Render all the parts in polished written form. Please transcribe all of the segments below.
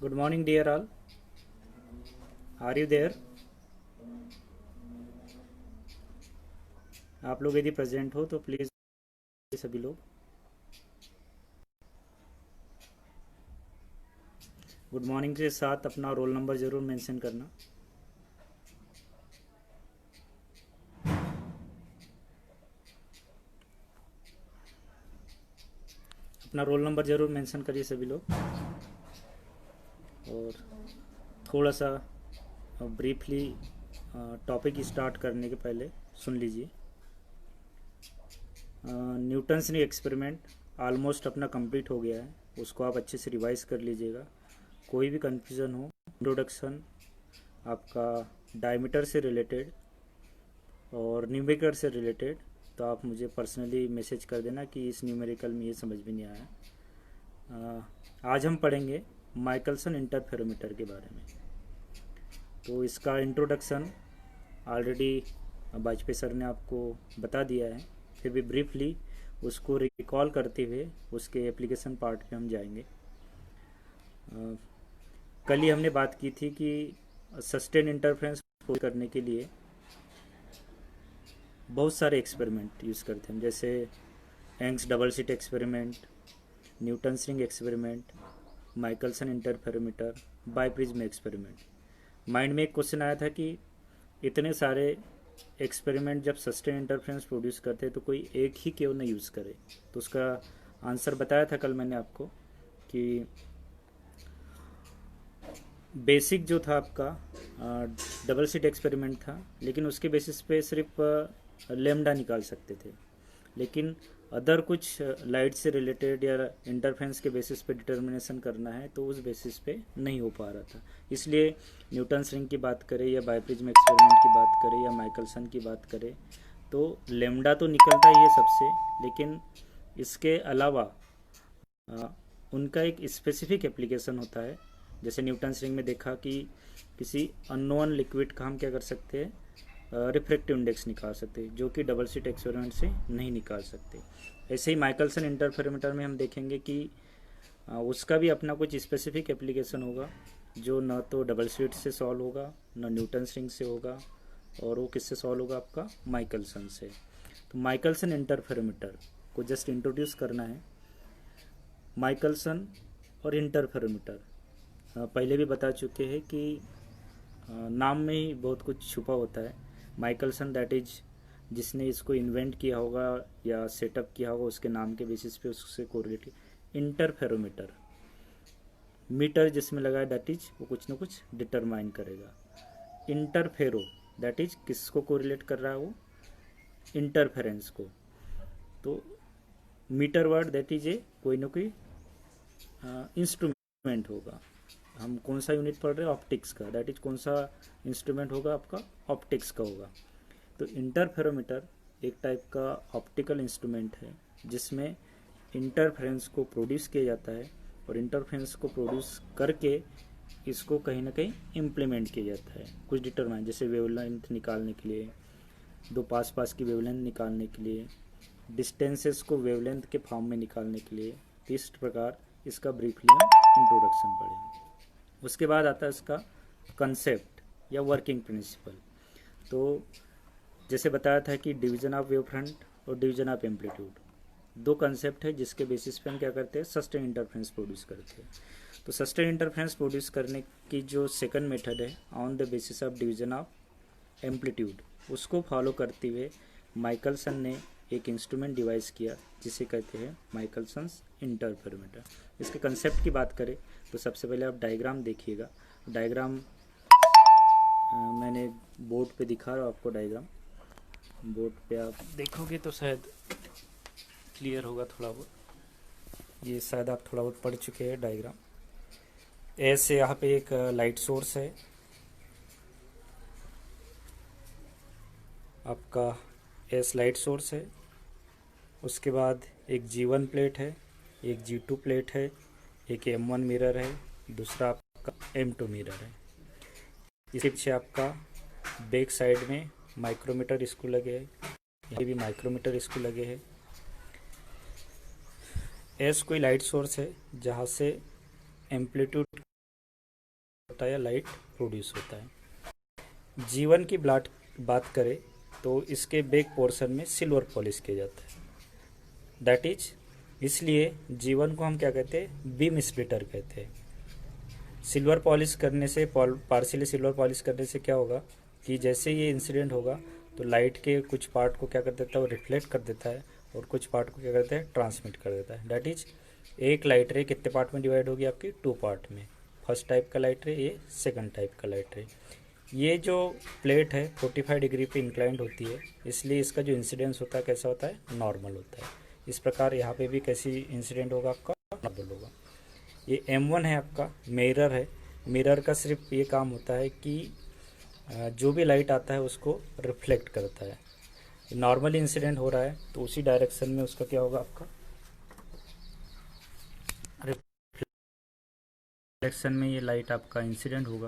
Good morning, dear all. Are you there? आप लोग यदि प्रेजेंट हो तो प्लीज़ सभी लोग गुड मॉर्निंग के साथ अपना रोल नंबर ज़रूर मेंशन करना। अपना रोल नंबर ज़रूर मेंशन करिए सभी लोग। और थोड़ा सा ब्रीफली टॉपिक स्टार्ट करने के पहले सुन लीजिए। न्यूटन्स ने एक्सपेरिमेंट ऑलमोस्ट अपना कंप्लीट हो गया है, उसको आप अच्छे से रिवाइज कर लीजिएगा। कोई भी कन्फ्यूज़न हो, इंट्रोडक्शन आपका डायमीटर से रिलेटेड और न्यूमेरिकल से रिलेटेड, तो आप मुझे पर्सनली मैसेज कर देना कि इस न्यूमेरिकल में ये समझ में नहीं आया। आज हम पढ़ेंगे माइकलसन इंटरफेरोमीटर के बारे में। तो इसका इंट्रोडक्शन ऑलरेडी वाजपेयी सर ने आपको बता दिया है, फिर भी ब्रीफली उसको रिकॉल करते हुए उसके एप्लीकेशन पार्ट पे हम जाएंगे। कल ही हमने बात की थी कि सस्टेन इंटरफेरेंस करने के लिए बहुत सारे एक्सपेरिमेंट यूज़ करते हैं, जैसे Young's double slit experiment, Newton's ring experiment, Michelson interferometer, biprism experiment. Mind में एक क्वेश्चन आया था कि इतने सारे एक्सपेरिमेंट जब सस्टेन इंटरफेरेंस प्रोड्यूस करते हैं तो कोई एक ही क्यों ना यूज़ करे। तो उसका आंसर बताया था कल मैंने आपको कि बेसिक जो था आपका डबल स्लिट एक्सपेरिमेंट था, लेकिन उसके बेसिस पे सिर्फ लेमडा निकाल सकते थे, लेकिन अदर कुछ लाइट से रिलेटेड या इंटरफेरेंस के बेसिस पे डिटर्मिनेशन करना है तो उस बेसिस पे नहीं हो पा रहा था। इसलिए न्यूटन्स रिंग की बात करें या बाइप्रिज्म एक्सपेरिमेंट की बात करें या माइकलसन की बात करें तो लेमडा तो निकलता ही है सबसे, लेकिन इसके अलावा उनका एक स्पेसिफिक एप्लीकेशन होता है। जैसे न्यूटन्स रिंग में देखा कि किसी अननोन लिक्विड का हम क्या कर सकते हैं, रिफ्रैक्टिव इंडेक्स निकाल सकते हैं, जो कि डबल स्लिट एक्सपेरिमेंट से नहीं निकाल सकते। ऐसे ही माइकलसन इंटरफेरोमीटर में हम देखेंगे कि उसका भी अपना कुछ स्पेसिफिक एप्लीकेशन होगा, जो न तो डबल स्लिट से सॉल्व होगा न न्यूटन्स रिंग से होगा, और वो किससे सॉल्व होगा, आपका माइकलसन से। तो माइकलसन इंटरफेरोमीटर को जस्ट इंट्रोड्यूस करना है। माइकलसन और इंटरफेरोमीटर पहले भी बता चुके हैं कि नाम में ही बहुत कुछ छुपा होता है। माइकलसन दैट इज जिसने इसको इन्वेंट किया होगा या सेटअप किया होगा, उसके नाम के बेसिस पे उससे कोरिलेटेड। इंटरफेरोमीटर मीटर जिसमें लगा है दैट इज वो कुछ ना कुछ डिटरमाइन करेगा। इंटरफेरो दैट इज किसको कोरिलेट कर रहा है, वो इंटरफेरेंस को। तो meter word that is a कोई ना कोई इंस्ट्रूमेंट होगा। हम कौन सा यूनिट पढ़ रहे हैं, ऑप्टिक्स का, दैट इज कौन सा इंस्ट्रूमेंट होगा, आपका ऑप्टिक्स का होगा। तो इंटरफेरोमीटर एक टाइप का ऑप्टिकल इंस्ट्रूमेंट है जिसमें इंटरफेरेंस को प्रोड्यूस किया जाता है, और इंटरफेरेंस को प्रोड्यूस करके इसको कहीं ना कहीं इम्प्लीमेंट किया जाता है कुछ डिटरमाइन, जैसे वेवलेंथ निकालने के लिए, दो पास पास की वेवलेंथ निकालने के लिए, डिस्टेंसेस को वेवलेंथ के फॉर्म में निकालने के लिए। इस प्रकार इसका ब्रीफली हम इंट्रोडक्शन पढ़ेंगे। उसके बाद आता है इसका कंसेप्ट या वर्किंग प्रिंसिपल। तो जैसे बताया था कि डिवीजन ऑफ वेव फ्रंट और डिवीजन ऑफ एम्पलीट्यूड दो कंसेप्ट है जिसके बेसिस पे हम क्या करते हैं, सस्टेन इंटरफेरेंस प्रोड्यूस करते हैं। तो सस्टेन इंटरफेरेंस प्रोड्यूस करने की जो सेकंड मेथड है on the basis of division of amplitude, उसको फॉलो करते हुए माइकलसन ने एक इंस्ट्रूमेंट डिवाइस किया जिसे कहते हैं माइकलसन्स इंटरफेरोमीटर। इसके कंसेप्ट की बात करें तो सबसे पहले आप डायग्राम देखिएगा। डायग्राम मैंने बोर्ड पे दिखा रहा हूँ आपको। डायग्राम बोर्ड पे आप देखोगे तो शायद क्लियर होगा थोड़ा बहुत। ये शायद आप थोड़ा बहुत पढ़ चुके हैं डायग्राम। ऐसे यहाँ पे एक लाइट सोर्स है आपका, एस लाइट सोर्स है। उसके बाद एक G1 प्लेट है, एक G2 प्लेट है, एक M1 मिरर है, दूसरा आपका M2 मिरर है। इसके पीछे आपका बैक साइड में माइक्रोमीटर इसको लगे है, यहाँ भी माइक्रोमीटर इसको लगे है। एस कोई लाइट सोर्स है जहाँ से एम्पलीट्यूड होता है या लाइट प्रोड्यूस होता है। G1 की बात करें तो इसके बैक पोर्शन में सिल्वर पॉलिश किया जाता है। दैट इज इसलिए G1 को हम क्या कहते हैं, बीम स्प्लिटर कहते हैं। सिल्वर पॉलिश करने से, पार्शियली सिल्वर पॉलिश करने से क्या होगा कि जैसे ये इंसिडेंट होगा तो लाइट के कुछ पार्ट को क्या कर देता है, वो रिफ्लेक्ट कर देता है और कुछ पार्ट को क्या करता है, ट्रांसमिट कर देता है। दैट इज एक लाइट रे कितने पार्ट में डिवाइड होगी आपकी, 2 पार्ट में। फर्स्ट टाइप का लाइट रे, ये सेकंड टाइप का लाइट रे। ये जो प्लेट है 45 डिग्री पे इंक्लाइंड होती है, इसलिए इसका जो इंसिडेंस होता है कैसा होता है, नॉर्मल होता है। इस प्रकार यहाँ पे भी कैसी इंसिडेंट होगा आपका, नॉर्मल होगा। ये M1 है आपका, मिरर है। मिरर का सिर्फ ये काम होता है कि जो भी लाइट आता है उसको रिफ्लेक्ट करता है। नॉर्मल इंसिडेंट हो रहा है तो उसी डायरेक्शन में उसका क्या होगा, आपका डायरेक्शन में ये लाइट आपका इंसिडेंट होगा,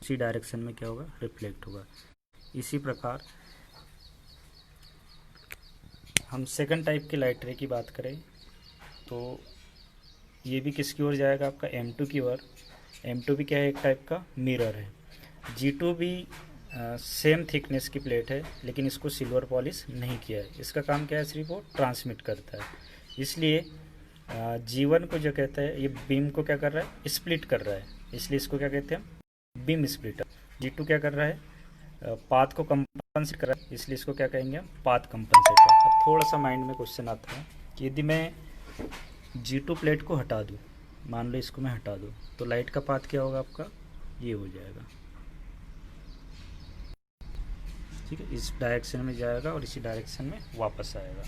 उसी डायरेक्शन में क्या होगा, रिफ्लेक्ट होगा। इसी प्रकार हम सेकंड टाइप की लाइट रे की बात करें तो ये भी किसकी ओर जाएगा, आपका M2 की ओर। M2 भी क्या है, एक टाइप का मिरर है। G2 भी सेम थिकनेस की प्लेट है, लेकिन इसको सिल्वर पॉलिश नहीं किया है। इसका काम क्या है, सिर्फ वो ट्रांसमिट करता है। इसलिए G1 को जो कहता है, ये बीम को क्या कर रहा है, स्प्लिट कर रहा है, इसलिए इसको क्या कहते हैं, बीम स्प्लिटर। G2 क्या कर रहा है, पाथ को कंपनसेट कर रहा है, इसलिए इसको क्या कहेंगे हम, पाथ कंपनसेटर। अब थोड़ा सा माइंड में क्वेश्चन आता है कि यदि मैं G2 प्लेट को हटा दूँ, मान लो इसको मैं हटा दूँ, तो लाइट का पाथ क्या होगा आपका, ये हो जाएगा। ठीक है, इस डायरेक्शन में जाएगा और इसी डायरेक्शन में वापस आएगा।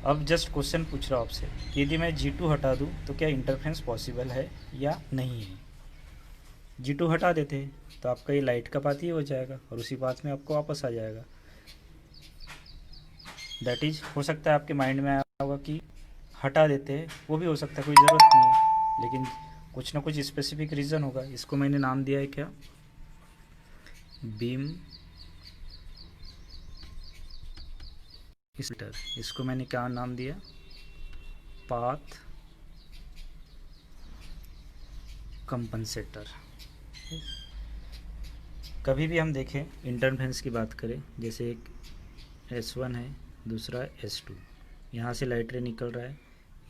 अब जस्ट क्वेश्चन पूछ रहा हूँ आपसे कि यदि मैं G2 हटा दूँ तो क्या इंटरफेरेंस पॉसिबल है या नहीं है। G2 हटा देते हैं तो आपका ये लाइट का पाथ ही हो जाएगा और उसी पाथ में आपको वापस आ जाएगा। दैट इज हो सकता है आपके माइंड में आया होगा कि हटा देते हैं, वो भी हो सकता है, कोई ज़रूरत नहीं है, लेकिन कुछ ना कुछ स्पेसिफिक रीज़न होगा। इसको मैंने नाम दिया है क्या, बीम स्प्लिटर। इसको मैंने क्या नाम दिया, पाथ कंपनसेटर। कभी भी हम देखें इंटरफेरेंस की बात करें, जैसे एक S1 है, दूसरा S2, यहाँ से लाइट रे निकल रहा है,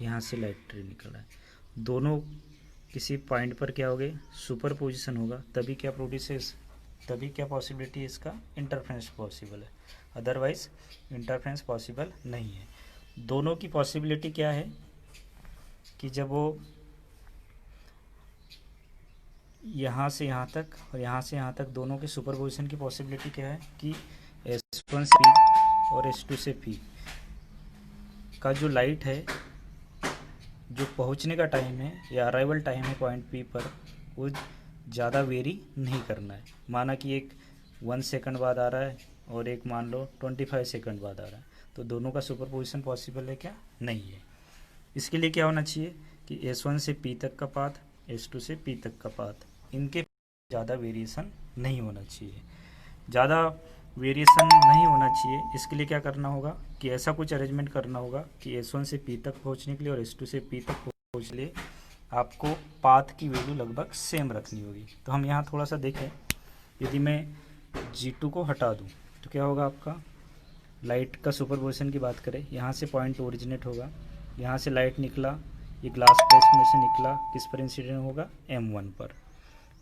यहाँ से लाइट रे निकल रहा है, दोनों किसी पॉइंट पर क्या हो गए, सुपर पोजिशन होगा, तभी क्या प्रोड्यूस है, तभी क्या पॉसिबिलिटी है, इसका इंटरफेरेंस पॉसिबल है। अदरवाइज इंटरफेरेंस पॉसिबल नहीं है। दोनों की पॉसिबिलिटी क्या है कि जब वो यहाँ से यहाँ तक और यहाँ से यहाँ तक दोनों के सुपरपोजिशन की पॉसिबिलिटी क्या है कि S1 से P और S2 से P का जो लाइट है, जो पहुँचने का टाइम है या अराइवल टाइम है पॉइंट P पर, वो ज़्यादा वेरी नहीं करना है। माना कि एक 1 सेकंड बाद आ रहा है और एक मान लो 25 सेकंड बाद आ रहा है, तो दोनों का सुपरपोजिशन पॉसिबल है क्या, नहीं है। इसके लिए क्या होना चाहिए कि S1 से P तक का पाथ, S2 से P तक का पाथ, इनके ज़्यादा वेरिएशन नहीं होना चाहिए। ज़्यादा वेरिएशन नहीं होना चाहिए, इसके लिए क्या करना होगा कि ऐसा कुछ अरेंजमेंट करना होगा कि S1 से P तक पहुंचने के लिए और S2 से P तक पहुंचने के लिए आपको पाथ की वैल्यू लगभग सेम रखनी होगी। तो हम यहाँ थोड़ा सा देखें, यदि मैं G2 को हटा दूँ तो क्या होगा, आपका लाइट का सुपरपोजिशन की बात करें, यहाँ से पॉइंट ओरिजिनेट होगा, यहाँ से लाइट निकला, ये ग्लास प्लेट में से निकला, किस पर इंसिडेंट होगा, M1 पर,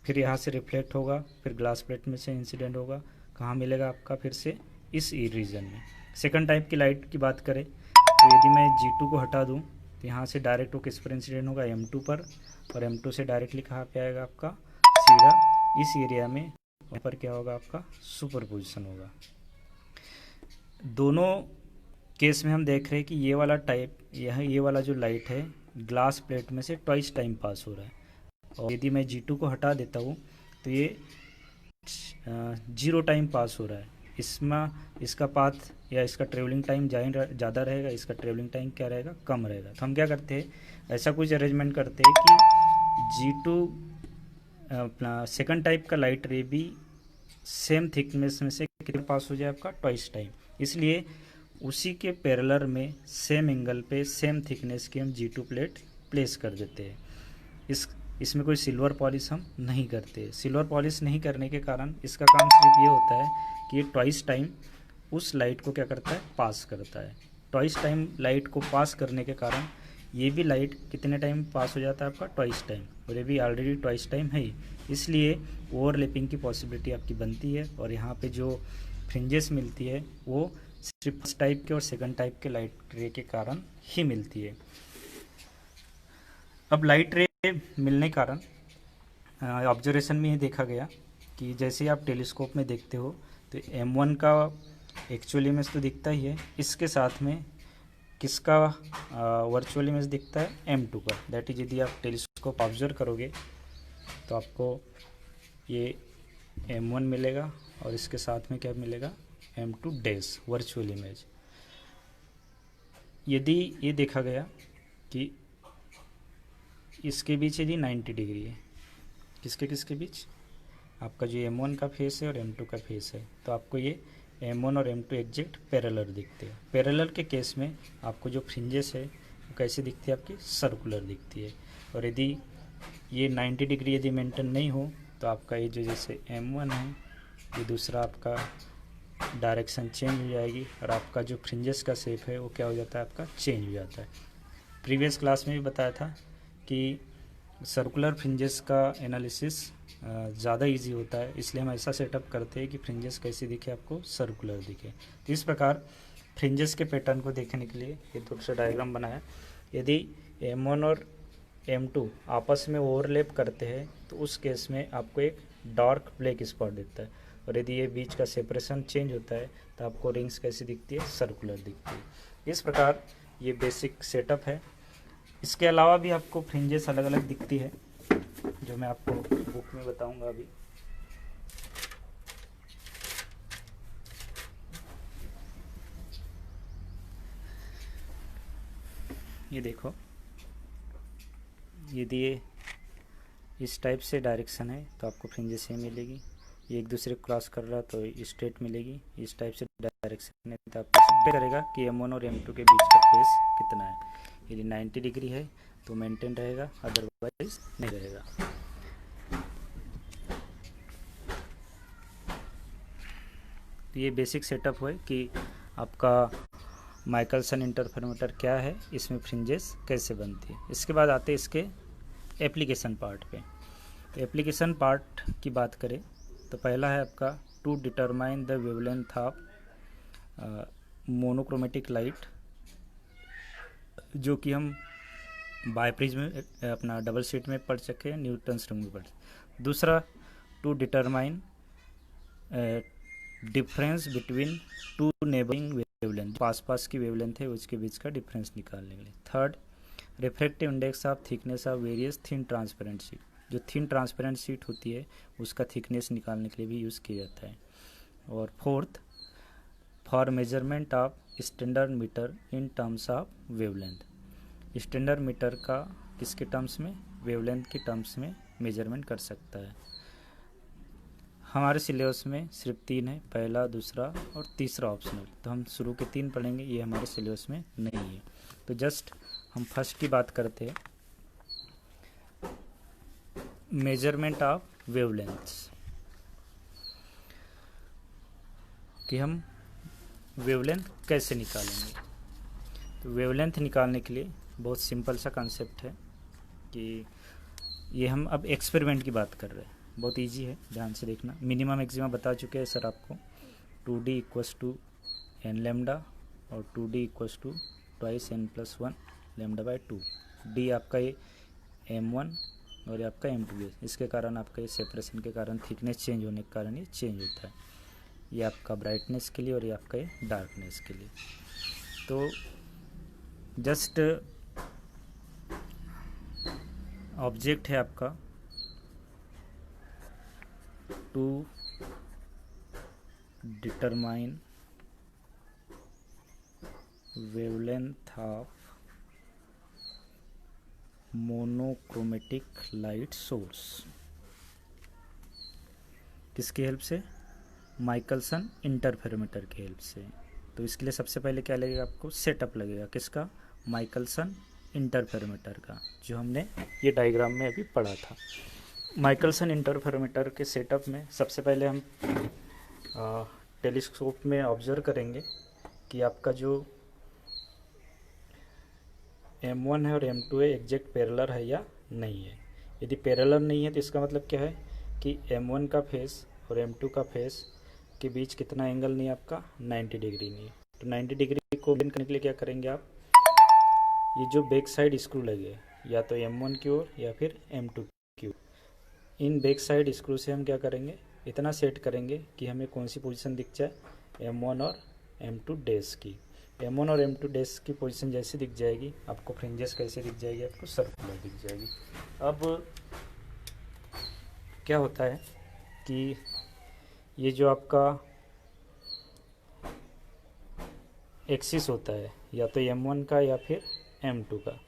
फिर यहाँ से रिफ्लेक्ट होगा, फिर ग्लास प्लेट में से इंसिडेंट होगा, कहाँ मिलेगा आपका, फिर से इस रीजन में। सेकंड टाइप की लाइट की बात करें तो यदि मैं G2 को हटा दूँ तो यहाँ से डायरेक्ट वो किस पर इंसिडेंट होगा, M2 पर, और M2 से डायरेक्टली कहाँ पे आएगा, आपका सीधा इस एरिया में, वहाँ पर क्या होगा, आपका सुपरपोजिशन होगा। दोनों केस में हम देख रहे हैं कि ये वाला टाइप, ये वाला जो लाइट है ग्लास प्लेट में से ट्वाइस टाइम पास हो रहा है, और यदि मैं G2 को हटा देता हूँ तो ये 0 टाइम पास हो रहा है। इसमें इसका पाथ या इसका ट्रेवलिंग टाइम ज़्यादा रहेगा, इसका ट्रेवलिंग टाइम क्या रहेगा, कम रहेगा। तो हम क्या करते हैं, ऐसा कुछ अरेंजमेंट करते हैं कि G2 अपना सेकंड टाइप का लाइट रे भी सेम थिकनेस में से कितना पास हो जाए, आपका ट्वाइस टाइम। इसलिए उसी के पैरेलल में सेम एंगल पे सेम थिकनेस की हम G2 प्लेट प्लेस कर देते हैं। इसमें कोई सिल्वर पॉलिश हम नहीं करते। सिल्वर पॉलिश नहीं करने के कारण इसका काम सिर्फ ये होता है कि ये ट्वाइस टाइम उस लाइट को क्या करता है, पास करता है। ट्वाइस टाइम लाइट को पास करने के कारण ये भी लाइट कितने टाइम पास हो जाता है आपका, ट्वाइस टाइम, और ये भी ऑलरेडी ट्वाइस टाइम है ही, इसलिए ओवरलैपिंग की पॉसिबिलिटी आपकी बनती है। और यहाँ पे जो फ्रिंजेस मिलती है वो सिर्फ फर्स्ट टाइप के और सेकंड टाइप के लाइट रे के कारण ही मिलती है। अब लाइट रे मिलने के कारण ऑब्जर्वेशन में ये देखा गया कि जैसे आप टेलीस्कोप में देखते हो तो M1 का एक्चुअल इमेज तो दिखता ही है, इसके साथ में किसका वर्चुअल इमेज दिखता है, M2 का। दैट इज यदि आप टेलीस्कोप ऑब्जर्व करोगे तो आपको ये M1 मिलेगा और इसके साथ में क्या मिलेगा, M2 डैश वर्चुअल इमेज। यदि ये देखा गया कि इसके बीच यदि 90 डिग्री है, किसके किसके बीच, आपका जो M1 का फेस है और M2 का फेस है, तो आपको ये M1 और M2 एग्जैक्ट पैरेलल दिखते हैं। पैरेलल के केस में आपको जो फ्रिंजेस है वो कैसे दिखती है, आपकी सर्कुलर दिखती है। और यदि ये 90 डिग्री यदि मेंटेन नहीं हो तो आपका ये जो जैसे M1 है, ये दूसरा आपका डायरेक्शन चेंज हो जाएगी और आपका जो फ्रिंजेस का शेप है वो क्या हो जाता है, आपका चेंज हो जाता है। प्रीवियस क्लास में भी बताया था कि सर्कुलर फ्रिंजेस का एनालिसिस ज़्यादा इजी होता है, इसलिए हम ऐसा सेटअप करते हैं कि फ्रिंजेस कैसे दिखे, आपको सर्कुलर दिखे। तो इस प्रकार फ्रिंजेस के पैटर्न को देखने के लिए ये थोड़ा सा डायग्राम बनाया। यदि M1 और M2 आपस में ओवरलैप करते हैं तो उस केस में आपको एक डार्क ब्लैक स्पॉट दिखता है, और यदि ये बीच का सेपरेशन चेंज होता है तो आपको रिंग्स कैसी दिखती है, सर्कुलर दिखती है। इस प्रकार ये बेसिक सेटअप है। इसके अलावा भी आपको फ्रिंजेस अलग अलग दिखती है जो मैं आपको बुक में बताऊंगा अभी। ये देखो, यदि ये इस टाइप से डायरेक्शन है तो आपको फ्रिंजेस ये मिलेगी, ये एक दूसरे को क्रॉस कर रहा तो स्ट्रेट मिलेगी। इस टाइप से डायरेक्शन है तो आपको चेक करेगा कि M1 और M2 के बीच का फेस कितना है। यदि 90 डिग्री है तो मेंटेन रहेगा, अदरवाइज नहीं रहेगा। तो ये बेसिक सेटअप है कि आपका माइकलसन इंटरफेरोमीटर क्या है, इसमें फ्रिंजेस कैसे बनती है। इसके बाद आते हैं इसके एप्लीकेशन पार्ट पे। तो एप्लीकेशन पार्ट की बात करें तो पहला है आपका to determine the wavelength of monochromatic light, जो कि हम बायप्रिज्म में अपना डबल स्लिट में पढ़ सके हैं, न्यूटन्स रिंग में पढ़। दूसरा to determine difference between two neighbouring wavelength, पास की वेवलेंथ है उसके बीच का डिफरेंस निकालने के लिए। Third refractive index of thickness of various thin transparent sheet, जो थिन ट्रांसपेरेंट शीट होती है उसका थिकनेस निकालने के लिए भी यूज़ किया जाता है। और fourth for measurement of standard metre in terms of wavelength, standard metre का किसके टर्म्स में, वेवलेंथ के टर्म्स में मेजरमेंट कर सकता है। हमारे सिलेबस में सिर्फ 3 है, पहला, दूसरा और तीसरा ऑप्शनल, तो हम शुरू के 3 पढ़ेंगे, ये हमारे सिलेबस में नहीं है। तो जस्ट हम फर्स्ट की बात करते हैं, मेजरमेंट ऑफ वेवलेंथ्स, कि हम वेवलेंथ कैसे निकालेंगे। तो वेवलेंथ निकालने के लिए बहुत सिंपल सा कॉन्सेप्ट है कि ये हम अब एक्सपेरिमेंट की बात कर रहे हैं, बहुत इजी है, ध्यान से देखना। मिनिमम मैक्सिमम बता चुके हैं सर आपको, 2d equals to n lambda और 2d equals to twice n+1 lambda by 2। d आपका ये M1 और ये आपका M2 है, इसके कारण आपका ये सेपरेशन के कारण थिकनेस चेंज होने के कारण ये चेंज होता है। ये आपका ब्राइटनेस के लिए और ये आपका ये डार्कनेस के लिए। तो जस्ट ऑब्जेक्ट है आपका to determine wavelength of monochromatic light source, किसकी हेल्प से, माइकलसन इंटरफेरोमीटर की हेल्प से। तो इसके लिए सबसे पहले क्या लगेगा, आपको सेटअप लगेगा, किसका, माइकलसन इंटरफेरोमीटर का, जो हमने ये डायग्राम में अभी पढ़ा था। माइकलसन इंटरफेरोमीटर के सेटअप में सबसे पहले हम टेलीस्कोप में ऑब्जर्व करेंगे कि आपका जो M1 है और M2 है एग्जैक्ट पैरेलल है या नहीं है। यदि पैरेलल नहीं है तो इसका मतलब क्या है कि M1 का फेस और M2 का फेस के बीच कितना एंगल नहीं है आपका, 90 डिग्री नहीं है। तो 90 डिग्री को मेंटेन करने के लिए क्या करेंगे आप, ये जो बैक साइड स्क्रू लगे या तो M1 की ओर या फिर M2 की ओर, इन बैक साइड स्क्रू से हम क्या करेंगे, इतना सेट करेंगे कि हमें कौन सी पोजीशन दिख जाए, M1 और M2 डैश की। M1 और M2 डैश की पोजीशन जैसे दिख जाएगी, आपको फ्रिंजेस कैसे दिख जाएगी, आपको सर्कुलर दिख जाएगी। अब क्या होता है कि ये जो आपका एक्सिस होता है या तो M1 का या फिर M2 का,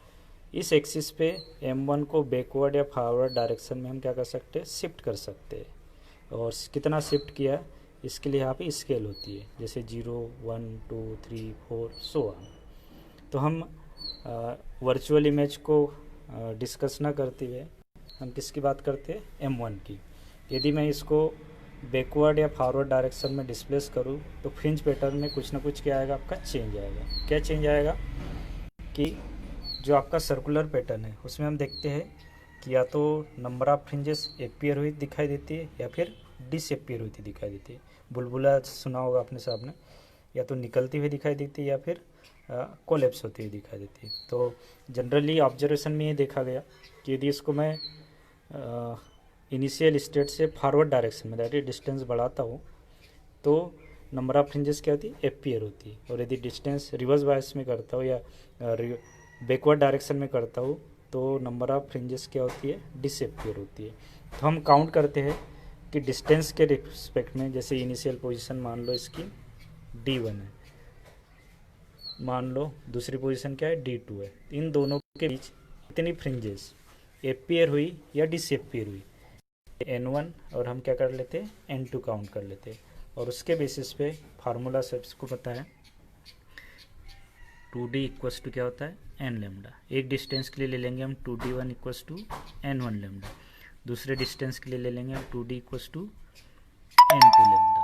इस एक्सिस पे M1 को बैकवर्ड या फॉरवर्ड डायरेक्शन में हम क्या कर सकते हैं, शिफ्ट कर सकते हैं। और कितना शिफ्ट किया, इसके लिए यहाँ पे स्केल होती है, जैसे 0, 1, 2, 3, 4 सो ऑन। तो हम वर्चुअल इमेज को डिस्कस ना करते हुए हम किसकी बात करते हैं, M1 की। यदि मैं इसको बैकवर्ड या फॉरवर्ड डायरेक्शन में डिस्प्लेस करूँ तो फ्रिंज पैटर्न में कुछ ना कुछ क्या आएगा, आपका चेंज आएगा। क्या चेंज आएगा कि जो आपका सर्कुलर पैटर्न है उसमें हम देखते हैं कि या तो नंबर ऑफ फ्रिंजेस अपीयर हुई दिखाई देती है या फिर डिसअपीयर हुई दिखाई देती है। बुलबुला सुना होगा आपने साहब ने, या तो निकलती हुई दिखाई देती है या फिर कोलैप्स होती हुई दिखाई देती है। तो जनरली ऑब्जर्वेशन में ये देखा गया कि यदि इसको मैं इनिशियल स्टेट से फॉरवर्ड डायरेक्शन में, दैट इज डिस्टेंस बढ़ाता हूँ, तो नंबर ऑफ फ्रिंजेस क्या होती है, अपीयर होती है। और यदि डिस्टेंस रिवर्स बायस में करता हूँ या बैकवर्ड डायरेक्शन में करता हूँ तो नंबर ऑफ फ्रिंजेस क्या होती है, डिसअपीयर होती है। तो हम काउंट करते हैं कि डिस्टेंस के रिस्पेक्ट में, जैसे इनिशियल पोजीशन मान लो इसकी D1 है, मान लो दूसरी पोजीशन क्या है, D2 है, इन दोनों के बीच कितनी फ्रिंजेस अपीयर हुई या डिसअपीयर हुई, N1 और हम क्या कर लेते हैं, N2 काउंट कर लेते हैं। और उसके बेसिस पे फार्मूला सबको पता है, 2D इक्वस टू क्या होता है, n लेमडा। एक डिस्टेंस के लिए ले लेंगे हम 2D1 equals to n1 lambda, दूसरे डिस्टेंस के लिए ले लेंगे हम 2D equals to n2 lambda,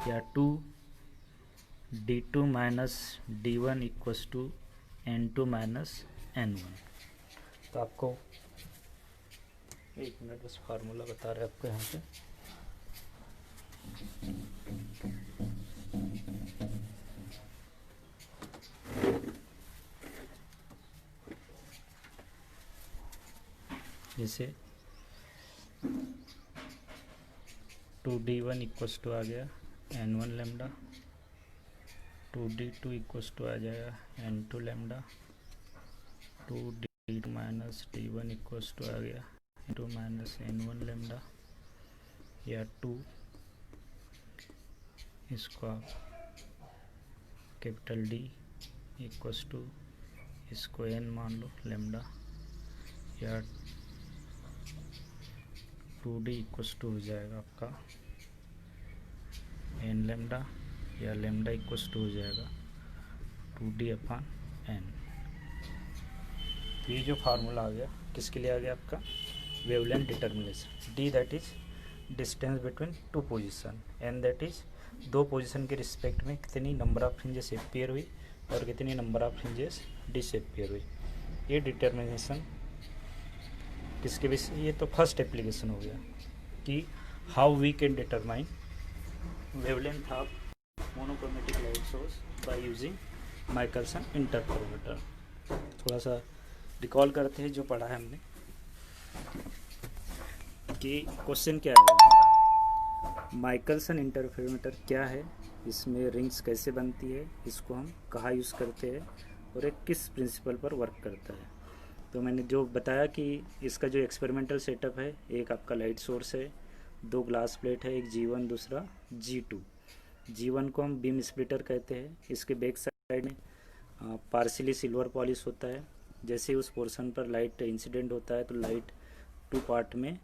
या 2D2 minus D1 equals to n2 minus n1। तो आपको एक मिनट बस फार्मूला बता रहे हैं आपको यहाँ पे। जैसे 2D1 इक्वस टू आ गया n1 lambda, 2D2 equals to आ जाएगा n2 lambda, 2D2 minus D1 equals to आ गया n2 माइनस n1 लेमडा, या 2 इसको आप कैपिटल D इक्वस टू इसको n मान लो लेमडा, या 2D इक्वस टू हो जाएगा आपका n लेमडा, या लेमडा इक्वस टू हो जाएगा 2D अपॉन n। तो ये जो फार्मूला आ गया किसके लिए आ गया, आपका wavelength determination. D that is distance between two position, n that is दो पोजीशन के रिस्पेक्ट में कितनी नंबर ऑफ फ्रिंजेस अपीयर हुई और कितनी नंबर ऑफ फ्रिंजेस डिसअपीयर हुई। ये डिटर्मिनेशन किसके बेसिस, ये तो फर्स्ट एप्लीकेशन हो गया कि how we can determine wavelength of monochromatic light source by using Michelson interferometer. थोड़ा सा रिकॉल करते हैं जो पढ़ा है हमने, कि क्वेश्चन क्या है, माइकलसन इंटरफेरोमीटर क्या है, इसमें रिंग्स कैसे बनती है, इसको हम कहाँ यूज़ करते हैं और एक किस प्रिंसिपल पर वर्क करता है। तो मैंने जो बताया कि इसका जो एक्सपेरिमेंटल सेटअप है, एक आपका लाइट सोर्स है, दो ग्लास प्लेट है, एक G1 दूसरा G2। G1 को हम बीम स्प्लिटर कहते हैं। इसके बैक साइड में पार्शियली सिल्वर पॉलिश होता है। जैसे ही उस पोर्शन पर लाइट इंसिडेंट होता है तो लाइट टू पार्ट में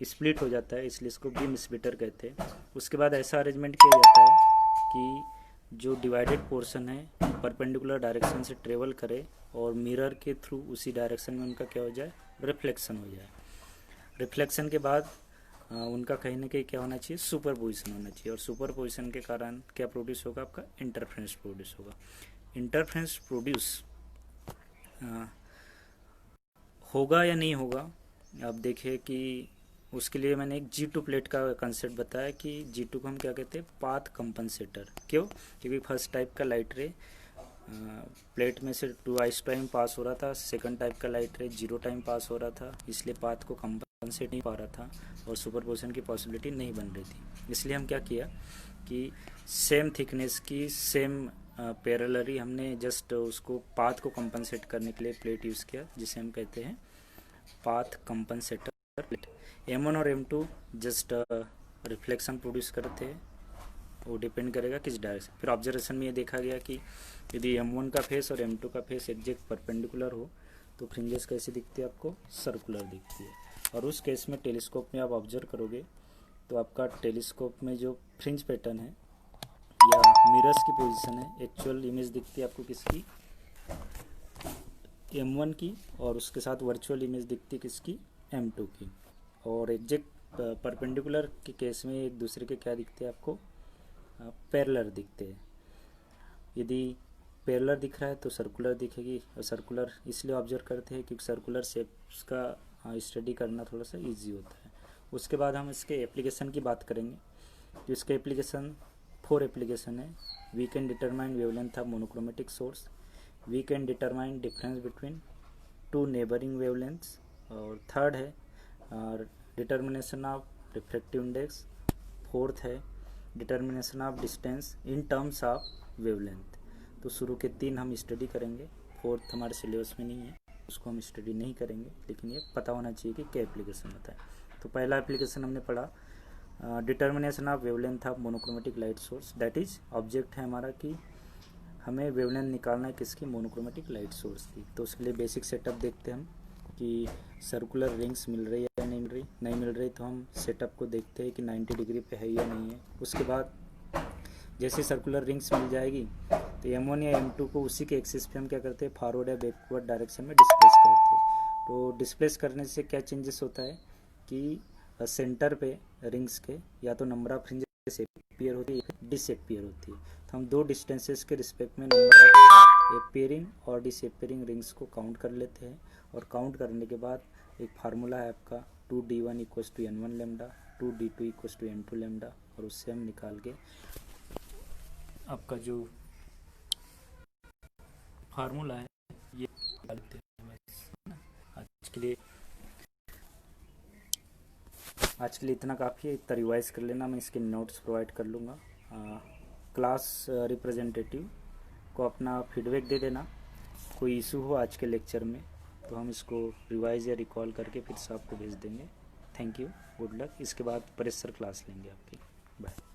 स्प्लिट हो जाता है, इसलिए इसको बीम स्प्लिटर कहते हैं। उसके बाद ऐसा अरेंजमेंट किया जाता है कि जो डिवाइडेड पोर्शन है परपेंडिकुलर डायरेक्शन से ट्रेवल करे और मिरर के थ्रू उसी डायरेक्शन में उनका क्या हो जाए, रिफ्लेक्शन हो जाए। रिफ्लेक्शन के बाद उनका कहीं ना कहीं क्या होना चाहिए, सुपरपोजिशन होना चाहिए, और सुपरपोजिशन के कारण क्या प्रोड्यूस होगा, आपका इंटरफेरेंस प्रोड्यूस होगा। इंटरफेरेंस प्रोड्यूस होगा या नहीं होगा, आप देखिए कि उसके लिए मैंने एक G2 प्लेट का कंसेप्ट बताया कि G2 को हम क्या कहते हैं, पाथ कंपनसेटर। क्यों? क्योंकि फर्स्ट टाइप का लाइट रे प्लेट में से ट्वाइस टाइम पास हो रहा था, सेकंड टाइप का लाइट रे 0 टाइम पास हो रहा था, इसलिए पाथ को कंपनसेट नहीं पा रहा था और सुपरपोजिशन की पॉसिबिलिटी नहीं बन रही थी। इसलिए हम क्या किया कि सेम थिकनेस की सेम पैरेलली हमने जस्ट उसको पाथ को कंपनसेट करने के लिए प्लेट यूज़ किया, जिसे हम कहते हैं पाथ कंपनसेटर प्लेट। M1 और M2 जस्ट रिफ्लेक्शन प्रोड्यूस करते हैं, वो डिपेंड करेगा किस डायरेक्शन। फिर ऑब्जर्वेशन में ये देखा गया कि यदि M1 का फेस और M2 का फेस एग्जैक्ट परपेंडिकुलर हो तो फ्रिंजेस कैसी दिखती है, आपको सर्कुलर दिखती है। और उस केस में टेलीस्कोप में आप ऑब्जर्व करोगे तो आपका टेलीस्कोप में जो फ्रिंज पैटर्न है या मिरर्स की पोजीशन है, एक्चुअल इमेज दिखती है आपको किसकी, M1 की, और उसके साथ वर्चुअल इमेज दिखती है किसकी, M2 की। और एग्जैक्ट परपेंडिकुलर के केस में एक दूसरे के क्या दिखते हैं आपको, पैरेलल दिखते हैं। यदि पैरेलल दिख रहा है तो सर्कुलर दिखेगी, और सर्कुलर इसलिए ऑब्जर्व करते हैं क्योंकि सर्कुलर शेप्स का स्टडी करना थोड़ा सा इजी होता है। उसके बाद हम इसके एप्लीकेशन की बात करेंगे। तो इसके एप्लीकेशन 4 एप्लीकेशन है। We can determine wavelength of monochromatic source, we can determine difference between 2 neighbouring wavelengths, और थर्ड है determination of refractive index, fourth है determination of distance in terms of wavelength. तो शुरू के 3 हम स्टडी करेंगे, फोर्थ हमारे सिलेबस में नहीं है, उसको हम स्टडी नहीं करेंगे, लेकिन ये पता होना चाहिए कि क्या एप्लीकेशन होता है। तो पहला एप्लीकेशन हमने पढ़ा determination of wavelength of monochromatic light source, that is object है हमारा कि हमें वेवलेंथ निकालना है किसकी, मोनोक्रोमेटिक लाइट सोर्स की। तो उसके लिए बेसिक सेटअप देखते हैं हम कि सर्कुलर रिंग्स मिल रही है या नहीं मिल रही। नहीं मिल रही तो हम सेटअप को देखते हैं कि 90 डिग्री पे है या नहीं है। उसके बाद जैसे सर्कुलर रिंग्स मिल जाएगी तो M1 या M2 को उसी के एक्सिस पे हम क्या करते हैं, फॉरवर्ड या बैकवर्ड डायरेक्शन में डिस्प्लेस करते हैं। तो डिस्प्लेस करने से क्या चेंजेस होता है कि सेंटर पे रिंग्स के या तो नंबर ऑफ फ्रिंजेस अपीयर होती है या डिसअपीयर होती है। तो हम 2 डिस्टेंसेस के रिस्पेक्ट में नंबर ऑफ अपीयरिंग और डिसअपीयरिंग रिंग्स को काउंट कर लेते हैं, और काउंट करने के बाद एक फार्मूला है आपका 2d1 = n1 lambda, 2d2 = n2 lambda, और उससे हम निकाल के आपका जो फार्मूला है ये निकालते हैं। आज के लिए इतना काफ़ी है, इतना रिवाइज कर लेना, मैं इसके नोट्स प्रोवाइड कर लूँगा। क्लास रिप्रेजेंटेटिव को अपना फीडबैक दे देना, कोई इशू हो आज के लेक्चर में तो हम इसको रिवाइज या रिकॉल करके फिर से आपको भेज देंगे। Thank you, good luck. इसके बाद प्रेशर क्लास लेंगे आपकी। बाय।